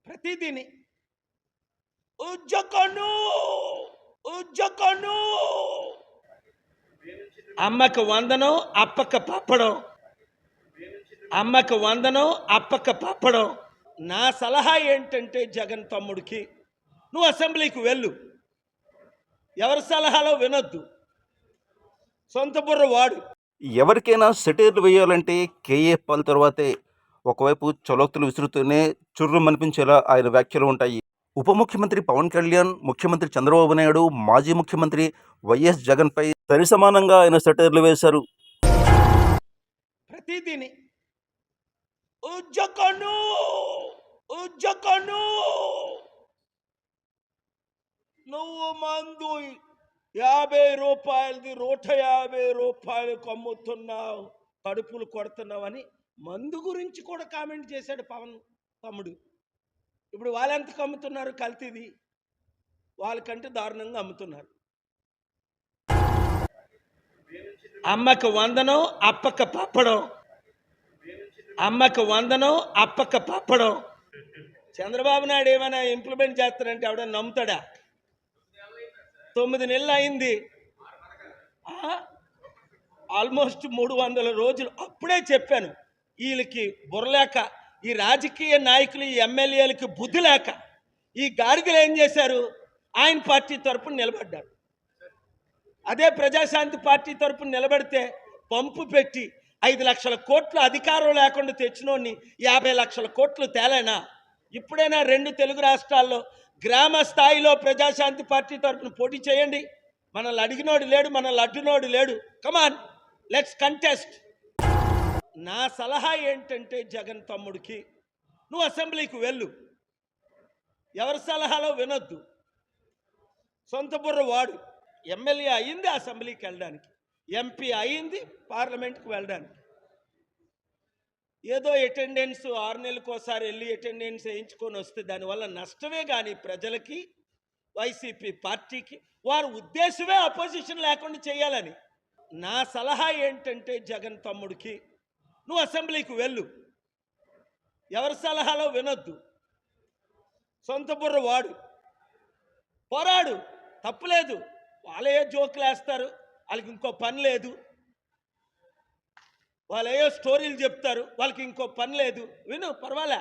ప్రతిదిని ఉజ్జకను ఉజ్జకను అమ్మకు వందనం అప్పక పప్పడం, అమ్మకు వందనం అప్పక పప్పడం. నా సలహా ఏంటంటే జగన్ తమ్ముడికి, నువ్వు అసెంబ్లీకి వెళ్ళు, ఎవరి సలహాలో వినొద్దు, సొంత బుర్ర వాడు. ఎవరికైనా సెటైర్లు వేయాలంటే కేఏ పాల్ తర్వాతే. ఒకవైపు చలోక్తులు విసురుతూనే చుర్రుమనిపించేలా ఆయన వ్యాఖ్యలు ఉంటాయి. ఉప ముఖ్యమంత్రి పవన్ కళ్యాణ్, ముఖ్యమంత్రి చంద్రబాబు నాయుడు, మాజీ ముఖ్యమంత్రి వైఎస్ జగన్పై సరిసమానంగా ఆయన సెటైర్లు వేశారు. ప్రతిదిని ఉజ్జకను ఉజ్జకను నువ్వు మందు 50 రూపాయలది 150 రూపాయలకు అమ్ముతున్నావు, కడుపులు కొడుతున్నావని మందు గురించి కూడా కామెంట్ చేశాడు పవన్ తమ్ముడు. ఇప్పుడు వాళ్ళెంతకు అమ్ముతున్నారు? కల్తీది వాళ్ళకంటే దారుణంగా అమ్ముతున్నారు. అమ్మకు వందనం అప్పక పప్పడం, అమ్మకు వందనం అప్పక పప్పడం. చంద్రబాబు నాయుడు ఏమైనా ఇంప్లిమెంట్ చేస్తారంటే ఎవడన్నా నమ్ముతాడా? 9 నెలలు అయింది, ఆల్మోస్ట్ 300 రోజులు. అప్పుడే చెప్పాను, వీళ్ళకి బుర్రలేక, ఈ రాజకీయ నాయకులు, ఈ ఎమ్మెల్యేలకి బుద్ధి లేక ఈ గాడిదలు ఏం చేశారు? ఆయన పార్టీ తరపున నిలబడ్డారు. అదే ప్రజాశాంతి పార్టీ తరపున నిలబడితే పంపు పెట్టి 5 లక్షల కోట్లు అధికారం లేకుండా తెచ్చినోడిని 50 లక్షల కోట్లు తేలేనా? ఇప్పుడైనా 2 తెలుగు రాష్ట్రాల్లో గ్రామ స్థాయిలో ప్రజాశాంతి పార్టీ తరపున పోటీ చేయండి. మనల్ని అడిగినోడు లేడు, మనల్ని అడ్డునోడు లేడు. కమాన్, లెట్స్ కంటెస్ట్. నా సలహా ఏంటంటే జగన్ తమ్ముడికి, నువ్వు అసెంబ్లీకి వెళ్ళు, ఎవరి సలహాలో వినొద్దు, సొంత బుర్ర వాడు. ఎమ్మెల్యే అయింది అసెంబ్లీకి వెళ్ళడానికి, ఎంపీ అయింది పార్లమెంట్కి వెళ్ళడానికి. ఏదో అటెండెన్స్ 6 నెలలకోసారి వెళ్ళి అటెండెన్స్ వేయించుకొని వస్తే దానివల్ల నష్టమే కానీ ప్రజలకి, వైసీపీ పార్టీకి, వారి ఉద్దేశమే అపోజిషన్ లేకుండా చేయాలని. నా సలహా ఏంటంటే జగన్ తమ్ముడికి, నువ్వు అసెంబ్లీకి వెళ్ళు, ఎవరి సలహాలో వినొద్దు, సొంత బుర్ర వాడు. పోరాడు, తప్పులేదు. వాళ్ళే జోకులు వేస్తారు, వాళ్ళకి ఇంకో పని లేదు. వాళ్ళు ఏయో స్టోరీలు చెప్తారు, వాళ్ళకి ఇంకో పని లేదు. విను, పర్వాలే.